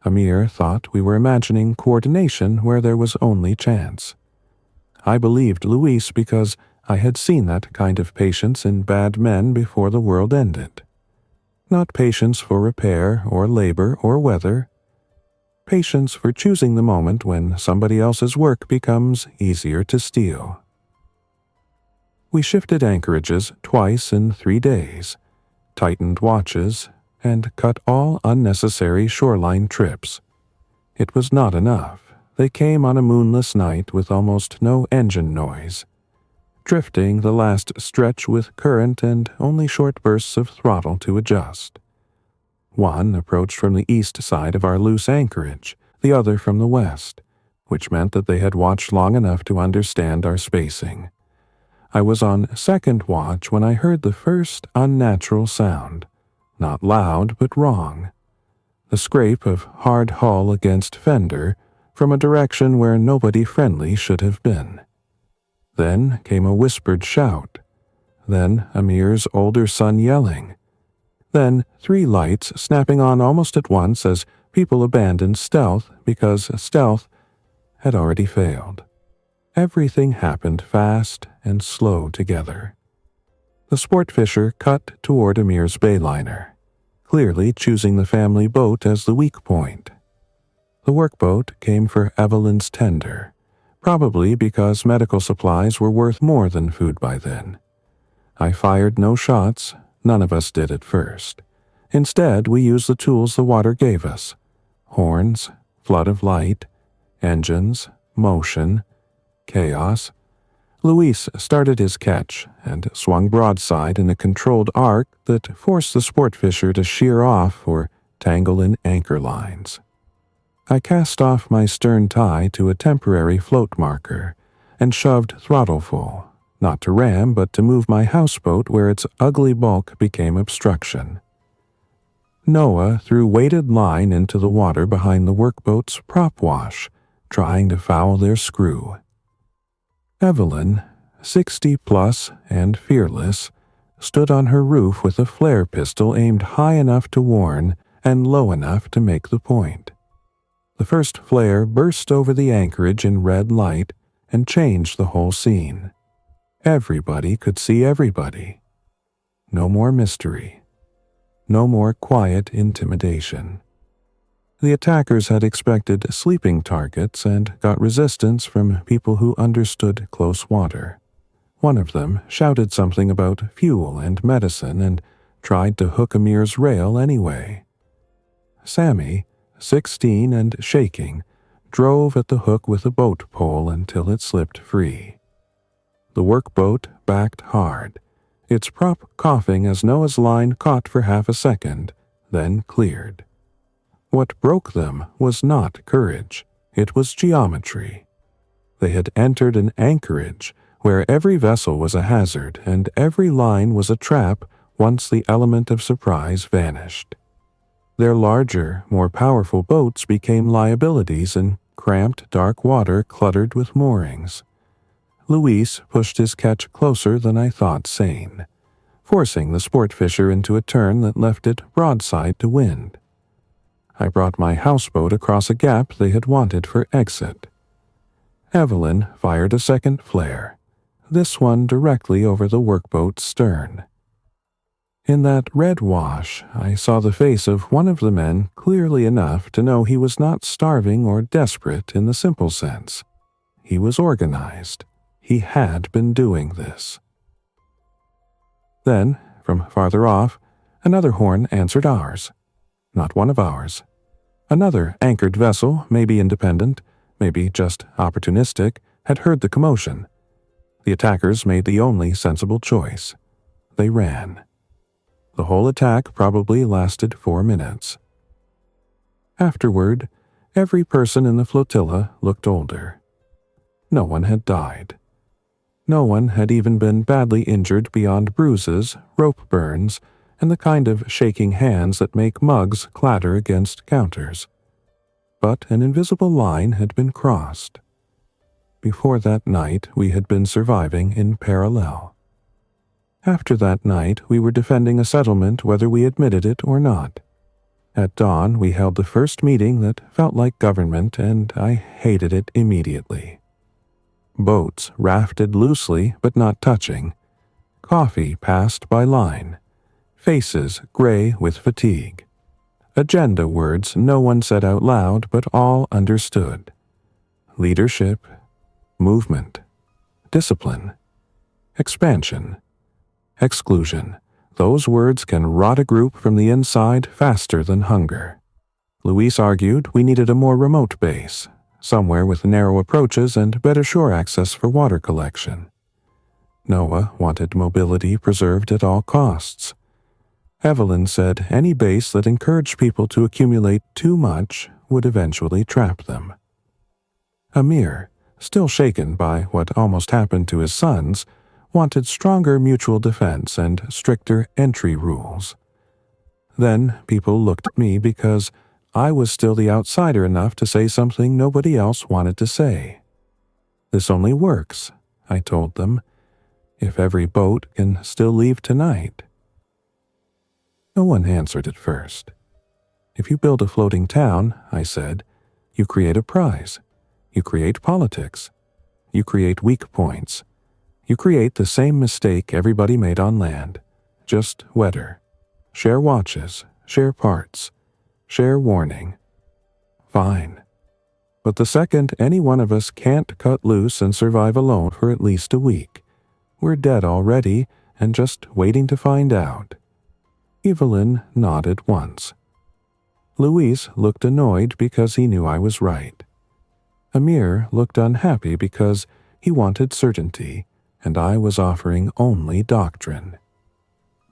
Speaker 1: Amir thought we were imagining coordination where there was only chance. I believed Luis because I had seen that kind of patience in bad men before the world ended. Not patience for repair or labor or weather. Patience for choosing the moment when somebody else's work becomes easier to steal. We shifted anchorages twice in 3 days, tightened watches, and cut all unnecessary shoreline trips. It was not enough. They came on a moonless night with almost no engine noise, drifting the last stretch with current and only short bursts of throttle to adjust. One approached from the east side of our loose anchorage, the other from the west, which meant that they had watched long enough to understand our spacing. I was on second watch when I heard the first unnatural sound, not loud but wrong, the scrape of hard hull against fender from a direction where nobody friendly should have been. Then came a whispered shout, then Amir's older son yelling, then 3 lights snapping on almost at once as people abandoned stealth because stealth had already failed. Everything happened fast and slow together. The sport fisher cut toward Amir's bayliner, clearly choosing the family boat as the weak point. The workboat came for Evelyn's tender, probably because medical supplies were worth more than food by then. I fired no shots, none of us did at first. Instead, we used the tools the water gave us: horns, flood of light, engines, motion, chaos. Luis started his catch and swung broadside in a controlled arc that forced the sport fisher to sheer off or tangle in anchor lines. I cast off my stern tie to a temporary float marker and shoved throttle full, not to ram but to move my houseboat where its ugly bulk became obstruction. Noah threw weighted line into the water behind the workboat's prop wash, trying to foul their screw. Evelyn, 60+ and fearless, stood on her roof with a flare pistol aimed high enough to warn and low enough to make the point. The first flare burst over the anchorage in red light and changed the whole scene. Everybody could see everybody. No more mystery. No more quiet intimidation. The attackers had expected sleeping targets and got resistance from people who understood close water. One of them shouted something about fuel and medicine and tried to hook Amir's rail anyway. Sammy, 16 and shaking, drove at the hook with a boat pole until it slipped free. The workboat backed hard, its prop coughing as Noah's line caught for half a second, then cleared. What broke them was not courage, it was geometry. They had entered an anchorage where every vessel was a hazard and every line was a trap once the element of surprise vanished. Their larger, more powerful boats became liabilities in cramped, dark water cluttered with moorings. Luis pushed his catch closer than I thought sane, forcing the sport fisher into a turn that left it broadside to wind. I brought my houseboat across a gap they had wanted for exit. Evelyn fired a second flare, this one directly over the workboat's stern. In that red wash, I saw the face of one of the men clearly enough to know he was not starving or desperate in the simple sense. He was organized. He had been doing this. Then, from farther off, another horn answered ours. Not one of ours. Another anchored vessel, maybe independent, maybe just opportunistic, had heard the commotion. The attackers made the only sensible choice. They ran. The whole attack probably lasted 4 minutes. Afterward, every person in the flotilla looked older. No one had died. No one had even been badly injured beyond bruises, rope burns, and the kind of shaking hands that make mugs clatter against counters. But an invisible line had been crossed. Before that night, we had been surviving in parallel. After that night, we were defending a settlement whether we admitted it or not. At dawn, we held the first meeting that felt like government, and I hated it immediately. Boats rafted loosely but not touching. Coffee passed by line. Faces gray with fatigue. Agenda words no one said out loud but all understood. Leadership, movement, discipline, expansion, exclusion. Those words can rot a group from the inside faster than hunger. Luis argued we needed a more remote base, somewhere with narrow approaches and better shore access for water collection. Noah wanted mobility preserved at all costs. Evelyn said any base that encouraged people to accumulate too much would eventually trap them. Amir, still shaken by what almost happened to his sons, wanted stronger mutual defense and stricter entry rules. Then people looked at me because I was still the outsider enough to say something nobody else wanted to say. This only works, I told them, if every boat can still leave tonight. No one answered at first. If you build a floating town, I said, you create a prize. You create politics. You create weak points. You create the same mistake everybody made on land, just wetter. Share watches, share parts, share warning. Fine. But the second any one of us can't cut loose and survive alone for at least a week, we're dead already and just waiting to find out. Evelyn nodded once. Luis looked annoyed because he knew I was right. Amir looked unhappy because he wanted certainty, and I was offering only doctrine.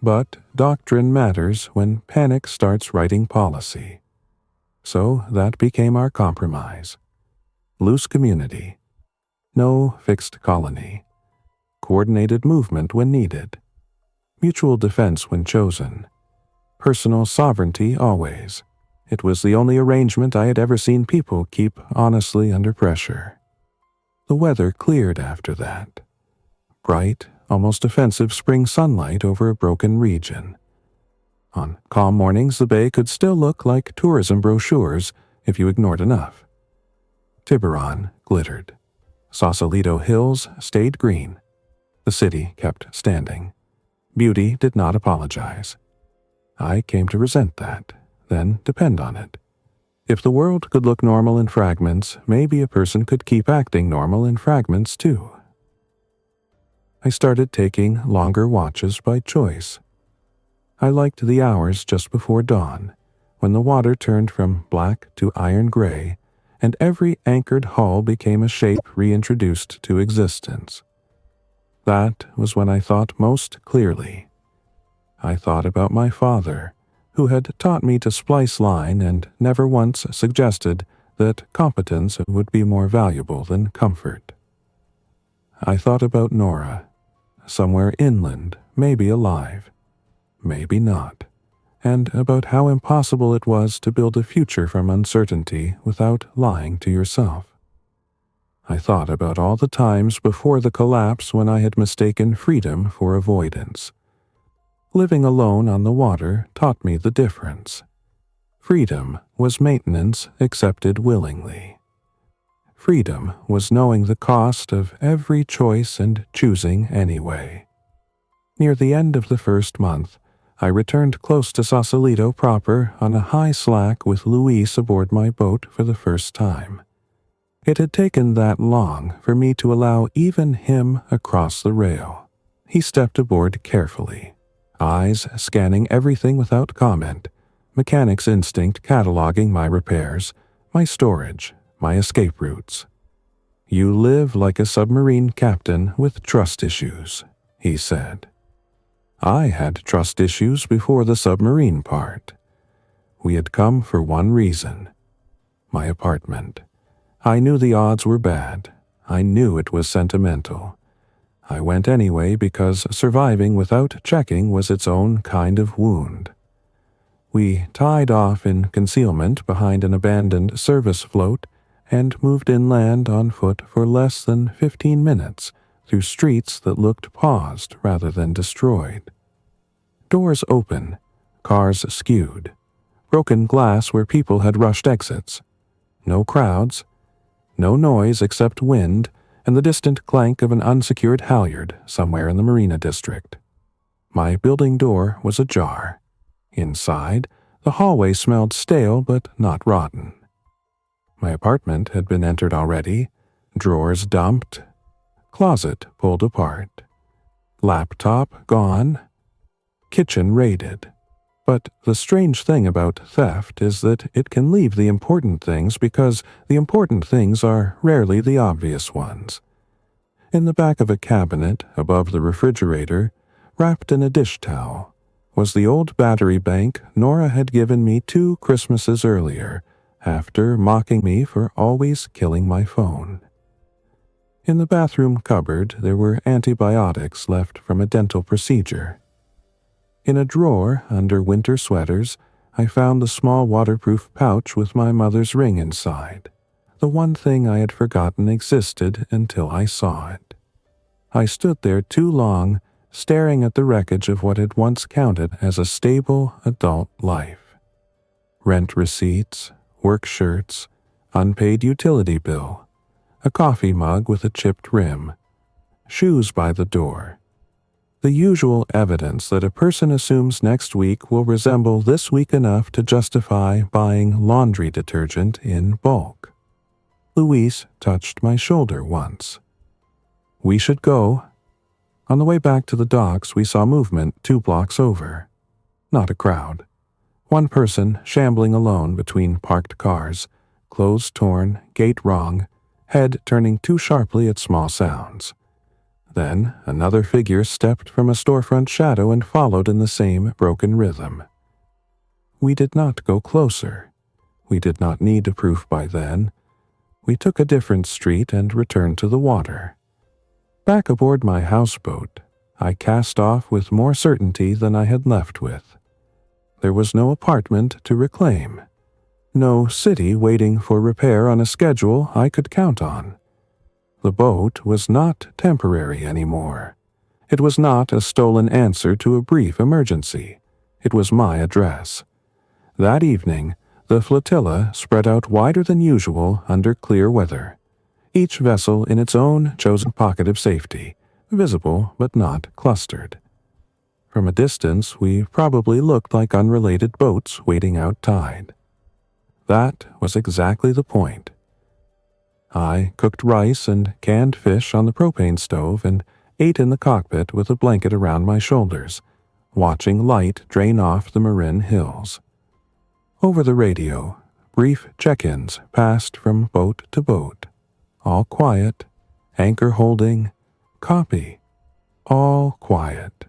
Speaker 1: But doctrine matters when panic starts writing policy. So that became our compromise. Loose community. No fixed colony. Coordinated movement when needed. Mutual defense when chosen. Personal sovereignty always. It was the only arrangement I had ever seen people keep honestly under pressure. The weather cleared after that. Bright, almost offensive spring sunlight over a broken region. On calm mornings, the bay could still look like tourism brochures if you ignored enough. Tiburon glittered. Sausalito hills stayed green. The city kept standing. Beauty did not apologize. I came to resent that, then depend on it. If the world could look normal in fragments, maybe a person could keep acting normal in fragments too. I started taking longer watches by choice. I liked the hours just before dawn, when the water turned from black to iron gray, and every anchored hull became a shape reintroduced to existence. That was when I thought most clearly. I thought about my father, who had taught me to splice line and never once suggested that competence would be more valuable than comfort. I thought about Nora, somewhere inland, maybe alive. maybe not, and about how impossible it was to build a future from uncertainty without lying to yourself. I thought about all the times before the collapse when I had mistaken freedom for avoidance. Living alone on the water taught me the difference. Freedom was maintenance accepted willingly. Freedom was knowing the cost of every choice and choosing anyway. Near the end of the first month, I returned close to Sausalito proper on a high slack with Luis aboard my boat for the first time. It had taken that long for me to allow even him across the rail. He stepped aboard carefully, eyes scanning everything without comment, mechanic's instinct cataloging my repairs, my storage, my escape routes. "You live like a submarine captain with trust issues," he said. I had trust issues before the submarine part. We had come for one reason: my apartment. I knew the odds were bad. I knew it was sentimental. I went anyway because surviving without checking was its own kind of wound. We tied off in concealment behind an abandoned service float and moved inland on foot for less than 15 minutes through streets that looked paused rather than destroyed. Doors open, cars skewed, broken glass where people had rushed exits. No crowds, no noise except wind and the distant clank of an unsecured halyard somewhere in the marina district. My building door was ajar. Inside, the hallway smelled stale but not rotten. My apartment had been entered already, drawers dumped, closet pulled apart, laptop gone, kitchen raided. But the strange thing about theft is that it can leave the important things because the important things are rarely the obvious ones. In the back of a cabinet above the refrigerator, wrapped in a dish towel, was the old battery bank Nora had given me 2 Christmases earlier, after mocking me for always killing my phone. In the bathroom cupboard there were antibiotics left from a dental procedure. In a drawer under winter sweaters, I found the small waterproof pouch with my mother's ring inside, the one thing I had forgotten existed until I saw it. I stood there too long, staring at the wreckage of what had once counted as a stable adult life. Rent receipts, work shirts, unpaid utility bill, a coffee mug with a chipped rim, shoes by the door. The usual evidence that a person assumes next week will resemble this week enough to justify buying laundry detergent in bulk. Luis touched my shoulder once. "We should go." On the way back to the docks, we saw movement 2 blocks over. Not a crowd. One person shambling alone between parked cars, clothes torn, gait wrong, head turning too sharply at small sounds. Then another figure stepped from a storefront shadow and followed in the same broken rhythm. We did not go closer. We did not need a proof by then. We took a different street and returned to the water. Back aboard my houseboat, I cast off with more certainty than I had left with. There was no apartment to reclaim. No city waiting for repair on a schedule I could count on. The boat was not temporary anymore. It was not a stolen answer to a brief emergency. It was my address. That evening, the flotilla spread out wider than usual under clear weather, each vessel in its own chosen pocket of safety, visible but not clustered. From a distance, we probably looked like unrelated boats waiting out tide. That was exactly the point. I cooked rice and canned fish on the propane stove and ate in the cockpit with a blanket around my shoulders, watching light drain off the Marin Hills. Over the radio, brief check-ins passed from boat to boat. All quiet, anchor holding, copy, all quiet.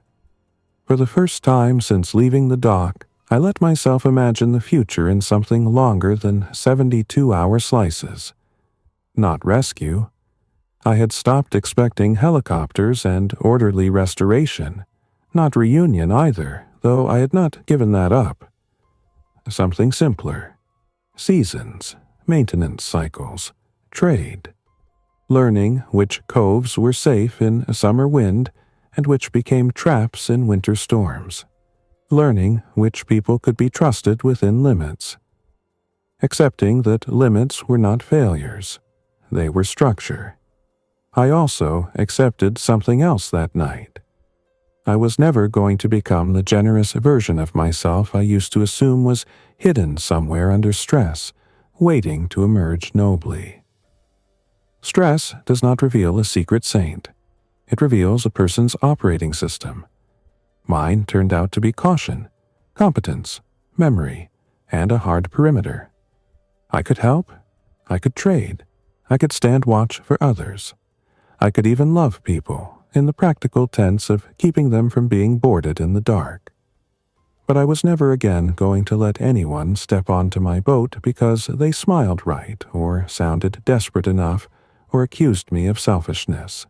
Speaker 1: For the first time since leaving the dock, I let myself imagine the future in something longer than 72-hour slices. Not rescue. I had stopped expecting helicopters and orderly restoration. Not reunion either, though I had not given that up. Something simpler. Seasons, maintenance cycles, trade. Learning which coves were safe in a summer wind and which became traps in winter storms. Learning which people could be trusted within limits. Accepting that limits were not failures. They were structure. I also accepted something else that night. I was never going to become the generous version of myself I used to assume was hidden somewhere under stress, waiting to emerge nobly. Stress does not reveal a secret saint. It reveals a person's operating system. Mine turned out to be caution, competence, memory, and a hard perimeter. I could help. I could trade. I could stand watch for others. I could even love people, in the practical tense of keeping them from being boarded in the dark. But I was never again going to let anyone step onto my boat because they smiled right or sounded desperate enough or accused me of selfishness.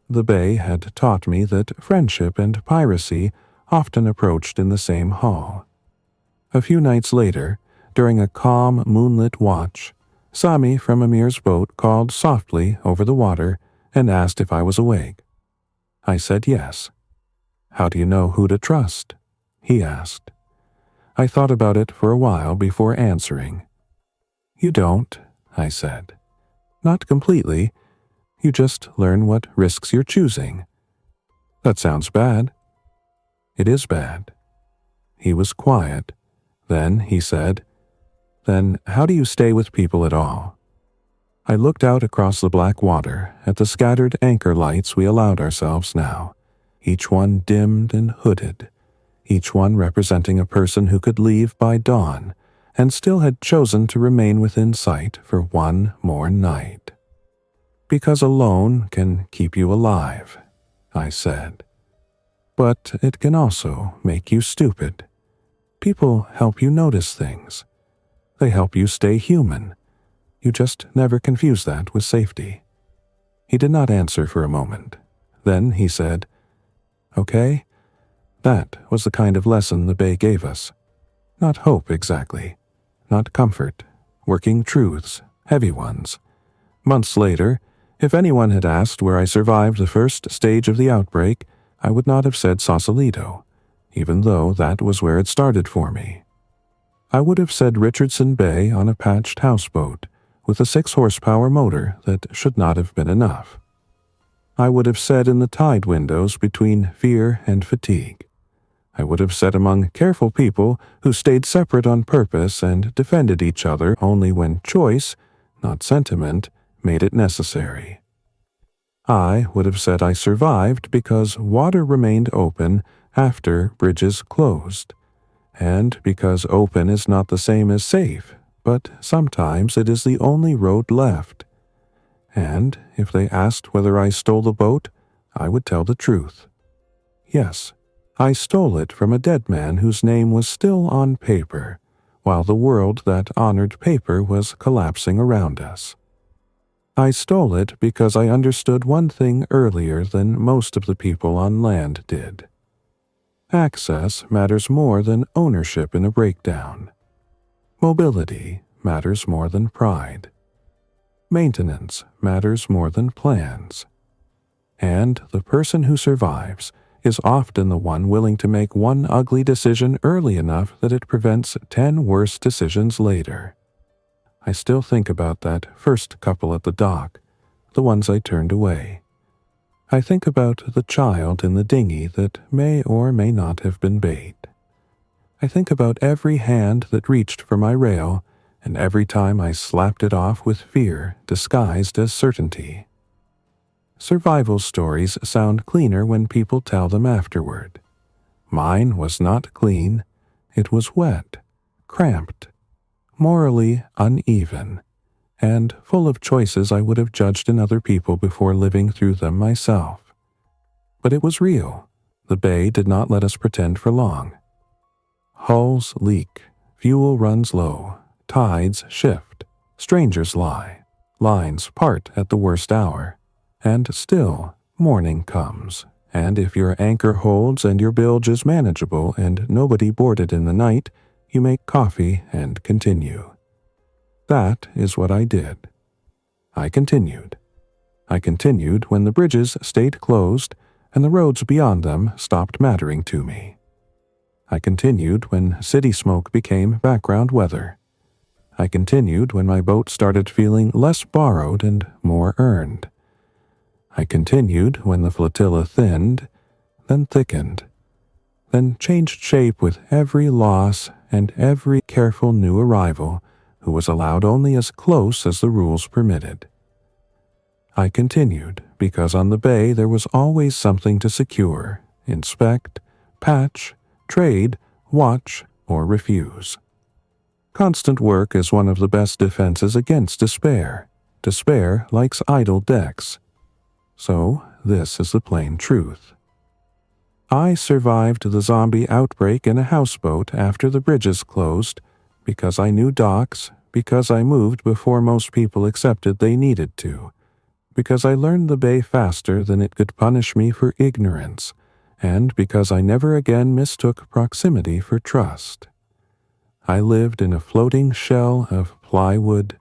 Speaker 1: The bay had taught me that friendship and piracy often approached in the same hull. A few nights later, during a calm moonlit watch, Sami from Amir's boat called softly over the water and asked if I was awake. I said yes. "How do you know who to trust?" he asked. I thought about it for a while before answering. "You don't," I said. "Not completely. You just learn what risks you're choosing." "That sounds bad." "It is bad." He was quiet. Then he said, "Then how do you stay with people at all?" I looked out across the black water at the scattered anchor lights we allowed ourselves now, each one dimmed and hooded, each one representing a person who could leave by dawn and still had chosen to remain within sight for one more night. "Because alone can keep you alive," I said. "But it can also make you stupid. People help you notice things. They help you stay human. You just never confuse that with safety." He did not answer for a moment. Then he said, "Okay, that was the kind of lesson the bay gave us. Not hope exactly, not comfort, working truths, heavy ones. Months later, if anyone had asked where I survived the first stage of the outbreak, I would not have said Sausalito, even though that was where it started for me. I would have said Richardson Bay on a patched houseboat with a 6-horsepower motor that should not have been enough. I would have said in the tide windows between fear and fatigue. I would have said among careful people who stayed separate on purpose and defended each other only when choice, not sentiment, made it necessary. I would have said I survived because water remained open after bridges closed, and because open is not the same as safe, but sometimes it is the only road left. And if they asked whether I stole the boat, I would tell the truth. Yes, I stole it from a dead man whose name was still on paper, while the world that honored paper was collapsing around us. I stole it because I understood one thing earlier than most of the people on land did. Access matters more than ownership in a breakdown. Mobility matters more than pride. Maintenance matters more than plans. And the person who survives is often the one willing to make one ugly decision early enough that it prevents 10 worse decisions later. I still think about that first couple at the dock, the ones I turned away. I think about the child in the dinghy that may or may not have been bait. I think about every hand that reached for my rail, and every time I slapped it off with fear disguised as certainty. Survival stories sound cleaner when people tell them afterward. Mine was not clean. It was wet, cramped, morally uneven, and full of choices I would have judged in other people before living through them myself. But it was real. The bay did not let us pretend for long. Hulls leak, fuel runs low, tides shift, strangers lie, lines part at the worst hour, and still morning comes, And if your anchor holds and your bilge is manageable and nobody boarded in the night, you make coffee and continue. That is what I did. I continued. I continued when the bridges stayed closed and the roads beyond them stopped mattering to me. I continued when city smoke became background weather. I continued when my boat started feeling less borrowed and more earned. I continued when the flotilla thinned, then thickened, then changed shape with every loss and every careful new arrival who was allowed only as close as the rules permitted. I continued because on the bay there was always something to secure, inspect, patch, trade, watch, or refuse. Constant work is one of the best defenses against despair. Despair likes idle decks. So, this is the plain truth. I survived the zombie outbreak in a houseboat after the bridges closed because I knew docks, because I moved before most people accepted they needed to, because I learned the bay faster than it could punish me for ignorance, and because I never again mistook proximity for trust. I lived in a floating shell of plywood,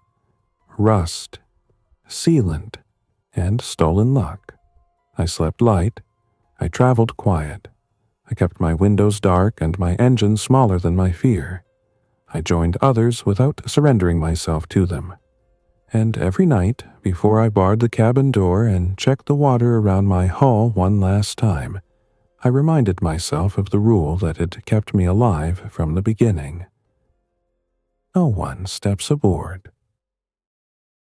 Speaker 1: rust, sealant, and stolen luck. I slept light. I traveled quiet. I kept my windows dark and my engine smaller than my fear. I joined others without surrendering myself to them. And every night, before I barred the cabin door and checked the water around my hull one last time, I reminded myself of the rule that had kept me alive from the beginning. No one steps aboard